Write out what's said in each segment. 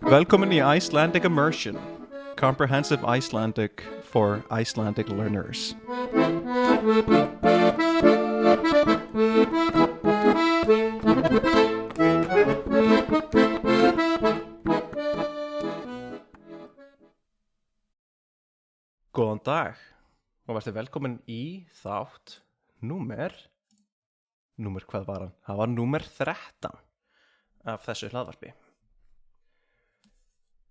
Velkomin í Icelandic Immersion, comprehensive Icelandic for Icelandic learners. Góðan dag og verður velkomin í þátt númer hvað var hann? Það var númer 13 af þessu hlaðvarpi.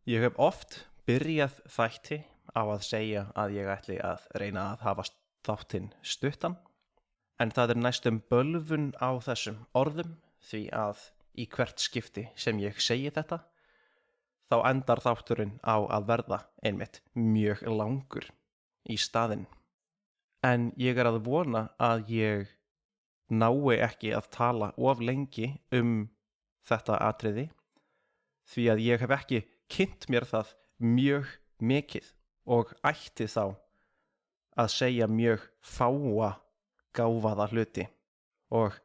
Ég hef oft byrjað þætti á að segja að ég ætli að reyna að hafa þáttinn stuttan, en það er næstum bölvun á þessum orðum því að í hvert skipti sem ég segi þetta, þá endar þátturinn á að verða einmitt mjög langur í staðinn. En ég er að vona að ég nái ekki að tala of lengi þetta atriði, því að ég hef ekki kynnt mér það mjög mikið og ætti þá að segja mjög fáa gáfaða hluti og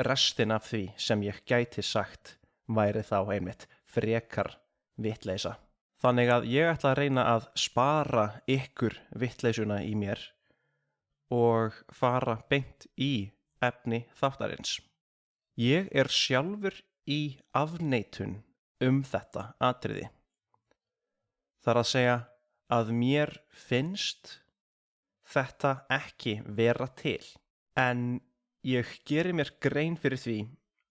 restin af því sem ég gæti sagt væri þá einmitt frekar vitleysa. Þannig að ég ætla að reyna að spara ykkur vitleysuna í mér og fara beint í efni þáttarins. Ég er sjálfur í afneitun þetta atriði. Það er að segja að mér finnst þetta ekki vera til, en ég geri mér grein fyrir því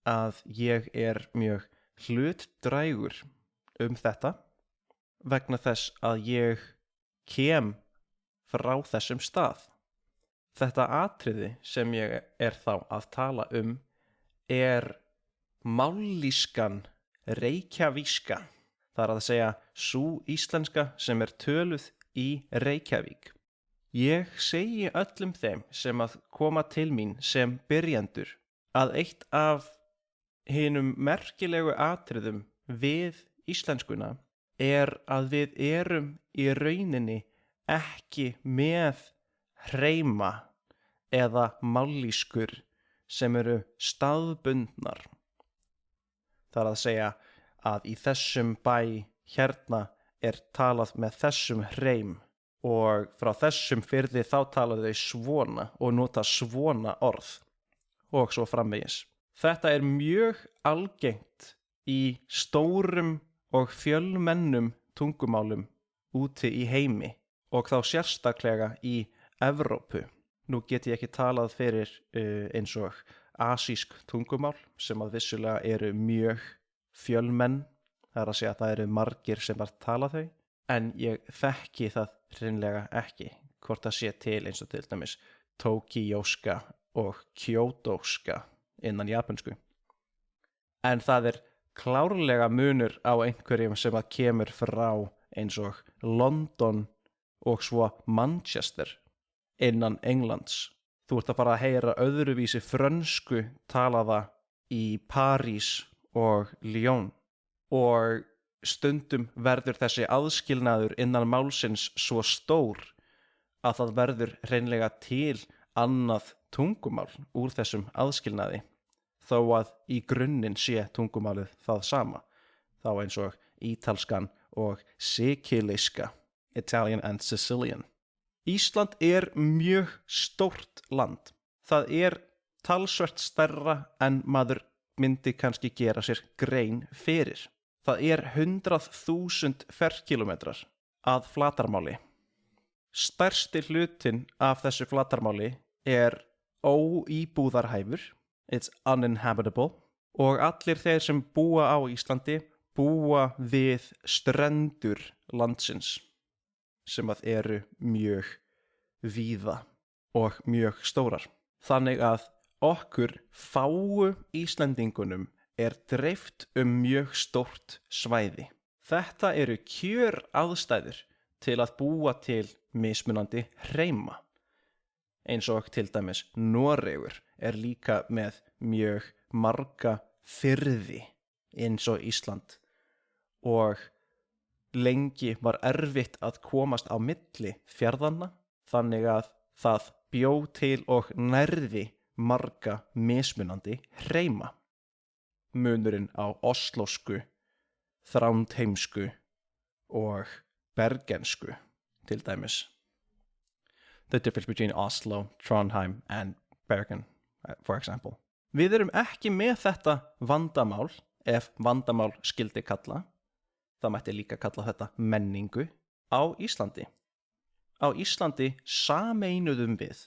að ég er mjög hlutdrægur þetta vegna þess að ég kem frá þessum stað. Þetta atriði sem ég er þá að tala er mállýskan reykjavíska. Það er að segja sú íslenska sem er töluð í Reykjavík. Ég segi öllum þeim sem að koma til mín sem byrjendur að eitt af hinum merkilegu atriðum við íslenskuna er að við erum í rauninni ekki með hreima eða mállýskur sem eru staðbundnar. Það er að segja að í þessum bæ hérna er talað með þessum hreim og frá þessum firði þá tala þau svona og nota svona orð og svo framvegis. Þetta er mjög algengt í stórum og fjölmennum tungumálum úti í heimi og þá sérstaklega í Evrópu. Nú get ég ekki talað fyrir eins og asísk tungumál sem að vissulega eru mjög fjölmenn, það er að segja að það eru margir sem að tala þau, en ég þekki það hreinlega ekki, hvort það sé til eins og til dæmis tókíóska og kjótóska innan japönsku. En það er klárlega munur á einhverjum sem að kemur frá eins og London og svo Manchester innan Englands. Þú ert að fara að heyra öðruvísi frönsku talaða í París og Lyon og stundum verður þessi aðskilnaður innan málsins svo stór að það verður hreinlega til annað tungumál úr þessum aðskilnaði þó að í grunninn sé tungumálið það sama, þá eins og ítalskan og sikilíska, Italian and Sicilian. Ísland er mjög stórt land. Það er talsvert stærra en maður myndi kannski gera sér grein fyrir. Það er 100.000 ferkilometrar að flatarmáli. Stærsti hlutinn af þessu flatarmáli er óíbúðarhæfur, it's uninhabitable, og allir þeir sem búa á Íslandi búa við strendur landsins sem að eru mjög víða og mjög stórar. Þannig að okkur fáu Íslendingunum er dreift mjög stórt svæði. Þetta eru kjöraðstæður til að búa til mismunandi hreima. Eins og til dæmis Noregur er líka með mjög marga firði eins og Ísland og lengi var erfitt að komast á milli fjarðanna þannig að það bjó til og nærði marga mismunandi hreima. Munurinn á oslósku þrándheimsku og bergensku til dæmis. The difference between Oslo, Trondheim and Bergen, for example. Við erum ekki með þetta vandamál, ef vandamál skildi kalla, það mætti líka kalla þetta menningu, á Íslandi. Á Íslandi sameinuðum við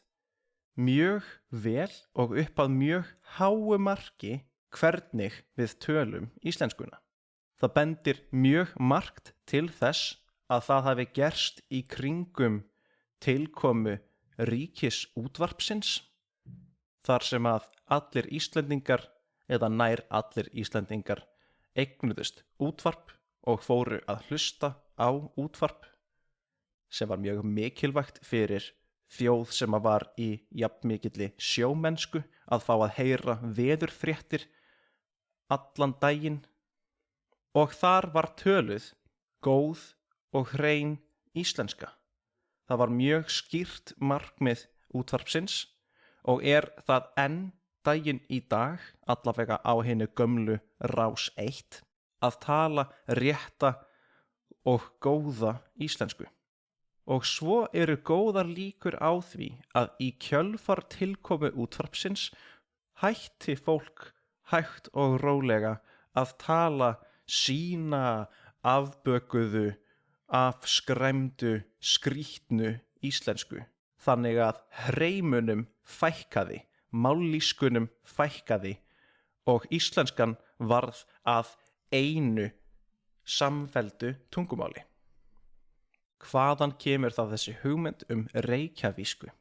mjög vel og upp að mjög háu marki hvernig við tölum íslenskuna. Það bendir mjög margt til þess að það hafi gerst í kringum tilkomu ríkisútvarpsins, þar sem að allir Íslendingar eða nær allir Íslendingar eignuðust útvarp og fóru að hlusta á útvarp, sem var mjög mikilvægt fyrir þjóð sem að var í jafnmikilli sjómennsku að fá að heyra veðurfréttir allan daginn, og þar var töluð góð og hrein íslenska. Það var mjög skýrt markmið útvarpsins og það enn daginn í dag, allavega á hinu gömlu Rás 1, að tala rétta og góða íslensku. Og svo eru góðar líkur á því að í kjölfar tilkomu útvarpsins hætti fólk hægt og rólega að tala sína afbökuðu, afskræmdu, skrýtnu íslensku. Þannig að hreimunum fækkaði, mállýskunum fækkaði og íslenskan varð að einu samfelldu tungumáli. Hvaðan kemur þá þessi hugmynd reykjavísku?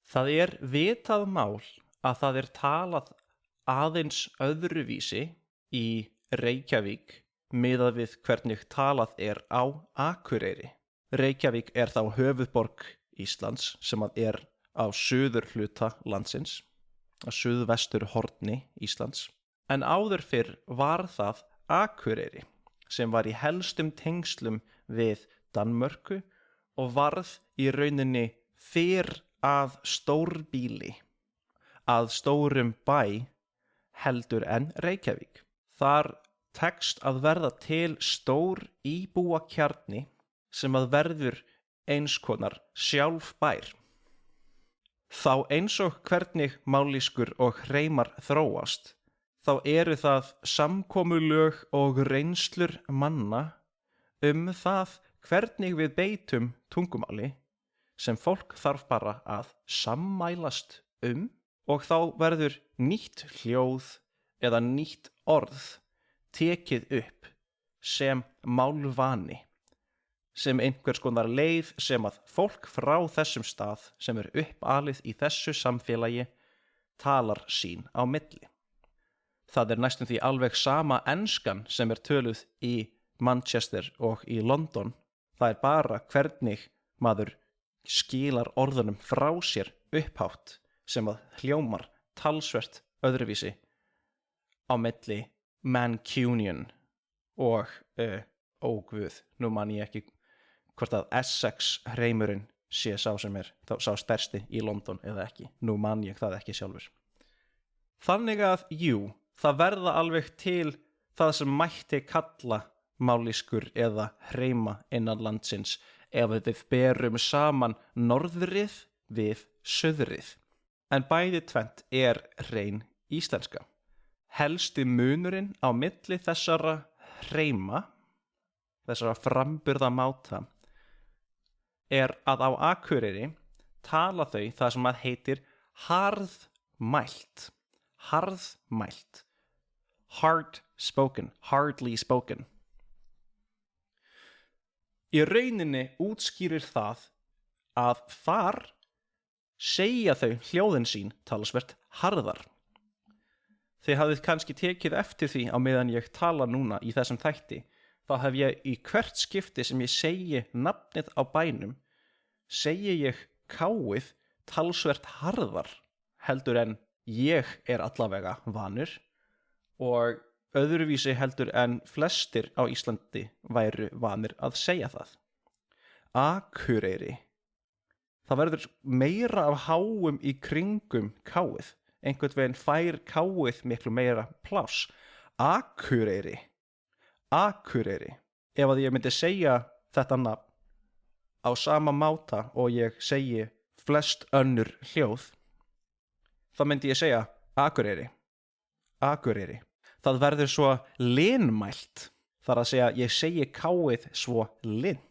Það vitað mál að það talað aðeins öðruvísi í Reykjavík miðað við hvernig talað á Akureyri. Reykjavík þá höfuðborg Íslands sem að á suðurhluta landsins, á suðvestur horni Íslands. En áður fyrr var það Akureyri sem var í helstum tengslum við Danmörku og varð í rauninni fyrr að stórbýli, að stórum bæ heldur en Reykjavík. Þar tekst að verða til stór íbúakjarni sem að verður eins konar sjálfbær. Þá eins og hvernig mállýskur og hreimar þróast, þá það samkomulög og reynslur manna það hvernig við beitum tungumáli sem fólk þarf bara að sammælast og þá verður nýtt hljóð eða nýtt orð tekið upp sem málvani, sem einhvers konar leið sem að fólk frá þessum stað sem uppalið í þessu samfélagi talar sín á milli. Það næstum því alveg sama enskan sem töluð í Manchester og í London. Það bara hvernig maður skilar orðunum frá sér upphátt sem að hljómar talsvert öðruvísi á milli Mancunian og guð, nú man ég ekki hvort að Essex hreimurinn sé sá sem sá stærsti í London eða ekki, nú man ég það ekki sjálfur. Þannig að það verða alveg til það sem mætti kalla mállýskur eða hreima innan landsins ef við berum saman norðrið við suðrið. En bæði tvennt hrein íslenska. Helsti munurinn á milli þessara hreima, þessara framburðamáta, að á Akureyri tala þau það sem að heitir harðmælt. Harðmælt. Hard spoken, hardly spoken. Í rauninni útskýrir það að þar segja þau hljóðin sín talsvert harðar. Þið hafið kannski tekið eftir því á meðan ég tala núna í þessum þætti, þá hef ég í hvert skipti sem ég segi nafnið á bænum, segi ég káið talsvert harðar heldur en ég allavega vanur og öðruvísi heldur en flestir á Íslandi væru vanir að segja það. Akureyri. Það verður meira af háum í kringum káið. Einhvern veginn fær káið miklu meira pláss. Akureyri. Akureyri. Ef að ég myndi segja þetta nafn á sama máta og ég segi flest önnur hljóð, þá myndi ég segja Akureyri. Akureyri. Það verður svo linmælt. Þar að segja, ég segi káið svo lint.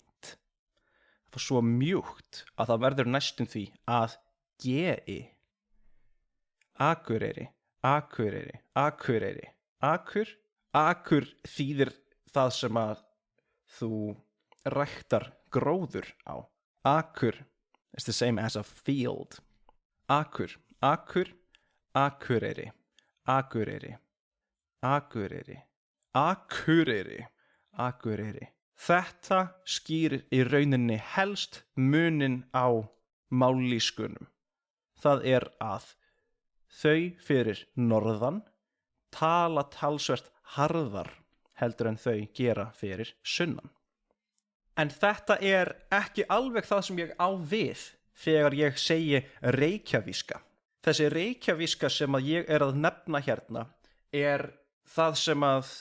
Svo mjúkt að það verður næstum því að G-i. Akureyri, Akureyri, Akureyri. Akur þýðir það sem að þú ræktar gróður á. Akur is the same as a field. Akureyri, Akureyri, Akureyri, Akureyri. Þetta skýrir í rauninni helst munin á mállýskunum. Það að þau fyrir norðan tala talsvert harðar heldur en þau gera fyrir sunnan. En þetta ekki alveg það sem ég á við þegar ég segi reykjavíska. Þessi reykjavíska sem að ég að nefna hérna það sem að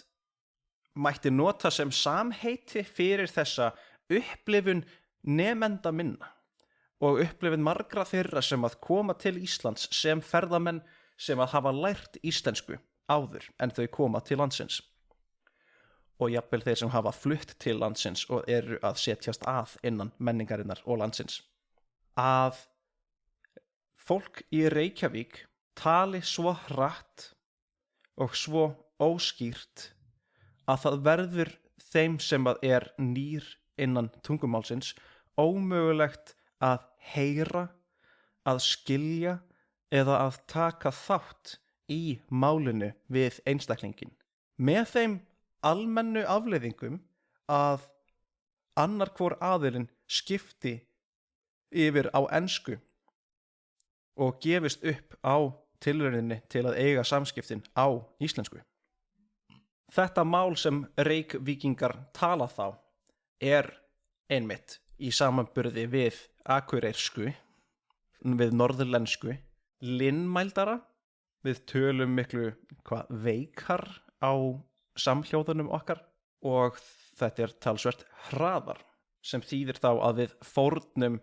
mætti nota sem samheiti fyrir þessa upplifun nemenda minna og upplifun margra þeirra sem að koma til Íslands sem ferðamenn sem að hafa lært íslensku áður en þau koma til landsins. Og jafnvel þeir sem hafa flutt til landsins og að setjast að innan menningarinnar og landsins. Að fólk í Reykjavík tali svo hratt og svo óskýrt að það verður þeim sem að nýr innan tungumálsins ómögulegt að heyra, að skilja eða að taka þátt í málinu við einstaklingin. Með þeim almennu afleiðingum að annar hvor aðilinn skipti yfir á ensku og gefist upp á tilrauninni til að eiga samskiptin á íslensku. Þetta mál sem Reykvíkingar tala þá einmitt í samanburði við akureyrsku, við norðurlensku, linmældara, við tölum miklu veikar á samhljóðunum okkar og þetta talsvert hraðar sem þýðir þá að við fórnum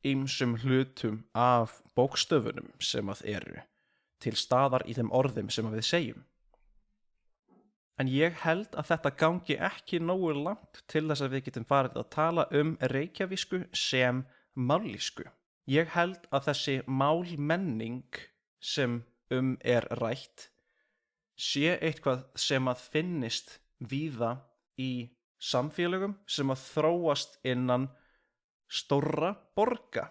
ýmsum hlutum af bókstöfunum sem að til staðar í þeim orðum sem við segjum. En ég held að þetta gangi ekki nógu langt til þess að við getum farið að tala reykjavísku sem mállýsku. Ég held að þessi málmenning sem rætt sé eitthvað sem að finnist víða í samfélögum sem að þróast innan stórra borga.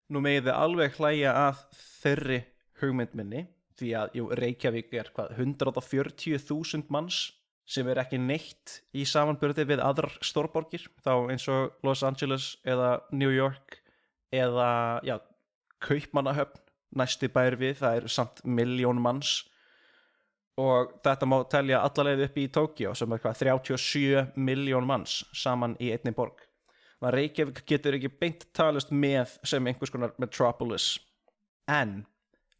Nú megið þið alveg hlæja að þeirri hugmynd minni, því að Reykjavík 140.000 manns sem ekki neitt í samanburði við aðrar stórborgir, þá eins og Los Angeles eða New York eða Kaupmannahöfn, næsti bær við, það samt 1 milljón manns og þetta má telja alla leið upp í Tókíó sem 37 milljón manns saman í einni borg. Reykjavík getur ekki beint talist með sem einhvers konar metropolis, en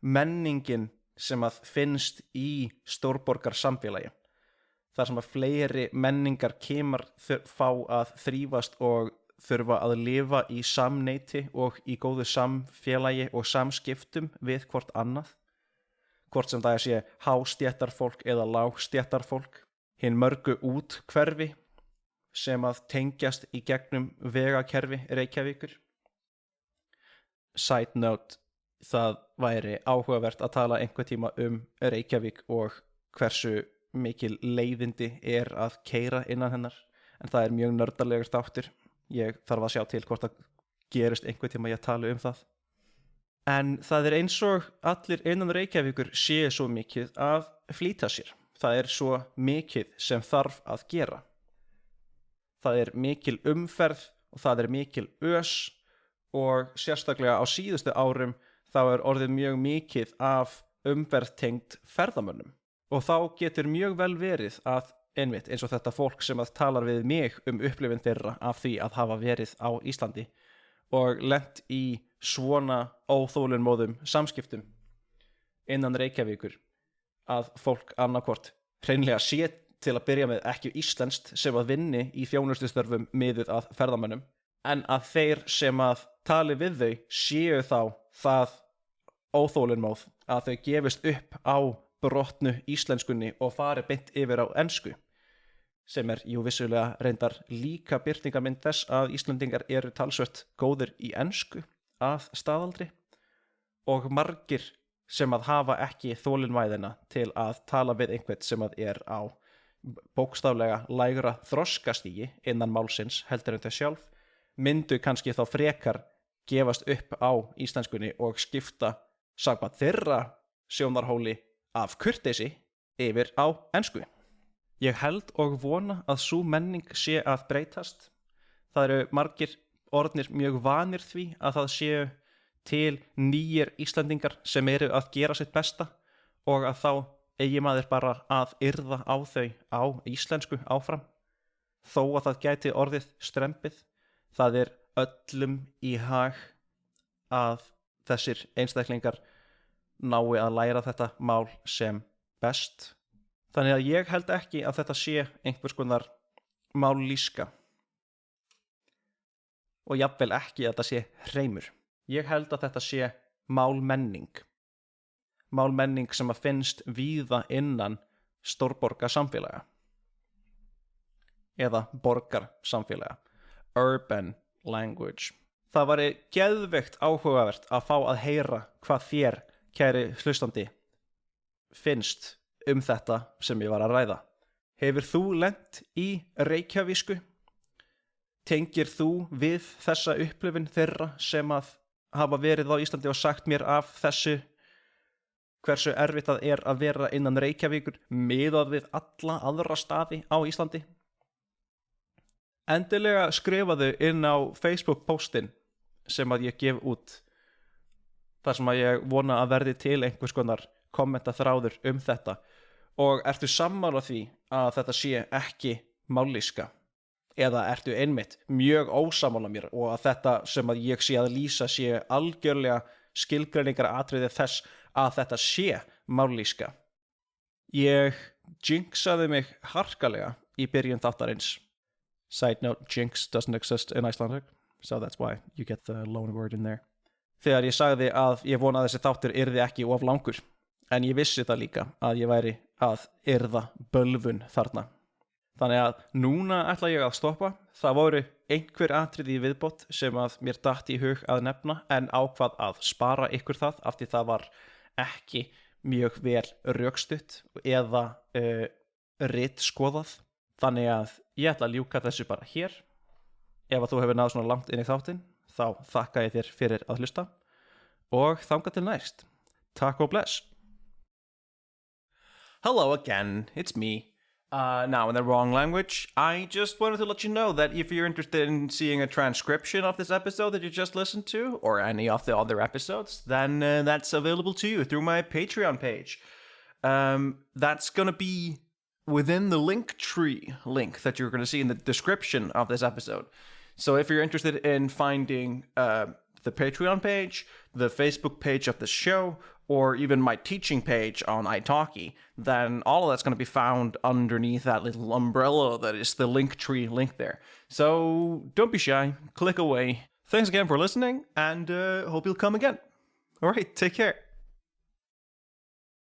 menningin sem að finnst í stórborgar samfélagi, þar sem að fleiri menningar kemur fá að þrífast og þurfa að lifa í samneyti og í góðu samfélagi og samskiptum við hvort annað, hvort sem það sé hástéttarfólk eða lágstéttarfólk, hin mörgu úthverfi sem að tengjast í gegnum vegakerfi Reykjavíkur. Side note, það væri áhugavert að tala einhver tíma Reykjavík og hversu mikil leiðindi að keyra innan hennar, en það mjög nördalegur þáttur. Ég þarf að sjá til hvort það gerist einhver tíma ég tala það. En það eins og allir innan Reykjavíkur sé svo mikið að flýta sér. Það svo mikið sem þarf að gera. Það mikil umferð og það mikil ös og sérstaklega á síðustu árum þá orðið mjög mikið af umferðtengt ferðamönnum og þá getur mjög vel verið að einmitt eins og þetta fólk sem að talar við mig upplifun þeirra af því að hafa verið á Íslandi og lent í svona óþolinmóðum samskiptum innan Reykjavíkur að fólk annarkvort hreinlega sé til að byrja með ekki íslenskt sem að vinni í þjónustustörfum miðuð að ferðamönnum, en að þeir sem að tali við þau séu þá það óþolinmóð að þau gefist upp á brotnu íslenskunni og fari beint yfir á ensku, sem vissulega reyndar líka birtingarmynd þess að Íslendingar eru talsvert góðir í ensku að staðaldri og margir sem að hafa ekki þolinmæðina til að tala við einhvern sem að á bókstaflega lægra þroskastigi innan málsins heldur en þau sjálf, myndu kannski þá frekar gefast upp á íslenskunni og skipta samkvæmt þeirra sjónarhóli af kurteisi yfir á ensku. Ég held og vona að sú menning sé að breytast. Það eru margir orðnir mjög vanir því að það séu til nýjir Íslendingar sem eru að gera sitt besta og að þá eigi maður bara að yrða á þau á íslensku áfram. Þó að það gæti orðið strempið, það öllum í hag að þessir einstaklingar nái að læra þetta mál sem best. Þannig að ég held ekki að þetta sé einhvers konar mállýska og jafnvel ekki að þetta sé hreimur. Ég held að þetta sé málmenning. Málmenning sem að finnst víða innan stórborgarsamfélaga eða borgarsamfélaga. Urban language. Það væri geðveikt áhugavert að fá að heyra hvað þér, kæri hlustandi, finnst þetta sem ég var að ræða. Hefur þú lent í Reykjavísku? Tengir þú við þessa upplifun þeirra sem að hafa verið á Íslandi og sagt mér af þessu, hversu erfitt það að vera innan Reykjavíkur miðað við alla aðra staði á Íslandi? Endilega skrifaðu inn á Facebook-póstin sem að ég gef út, þar sem að ég vona að verði til einhvers konar kommentaþráður þetta. Og ertu sammála því að þetta sé ekki mállýska? Eða ertu einmitt mjög ósammála mér og að þetta sem að ég sé að lýsa sé algjörlega skilgreiningar atriði þess að þetta sé mállýska? Ég jinxaði mig harkalega í byrjun þáttarins. Side note, jinx doesn't exist in Icelandic, so that's why you get the loan word in there. Þegar ég sagði að ég vona að þessi þáttur yrði ekki of langur, en ég vissi það líka að ég væri að yrða bölvun þarna. Þannig að núna ætla ég að stoppa. Það voru einhver atriði í viðbót sem að mér datt í hug að nefna, en ákvað að spara ykkur það af því það var ekki mjög vel rökstutt eða ritskoðað. Þannig að ég ætla að ljúka þessu bara hér. Ef að þú hefur náð svona langt inn í þáttinn, þá þakka ég þér fyrir að hlusta og þangað til næst. Takk og bless. Hello again, it's me. Now in the wrong language, I just wanted to let you know that if you're interested in seeing a transcription of this episode that you just listened to, or any of the other episodes, then that's available to you through my Patreon page. That's going to be within the Linktree link that you're going to see in the description of this episode. So if you're interested in finding the Patreon page, the Facebook page of the show, or even my teaching page on italki, then all of that's going to be found underneath that little umbrella that is the Linktree link there. So don't be shy, click away. Thanks again for listening, and hope you'll come again. All right, take care.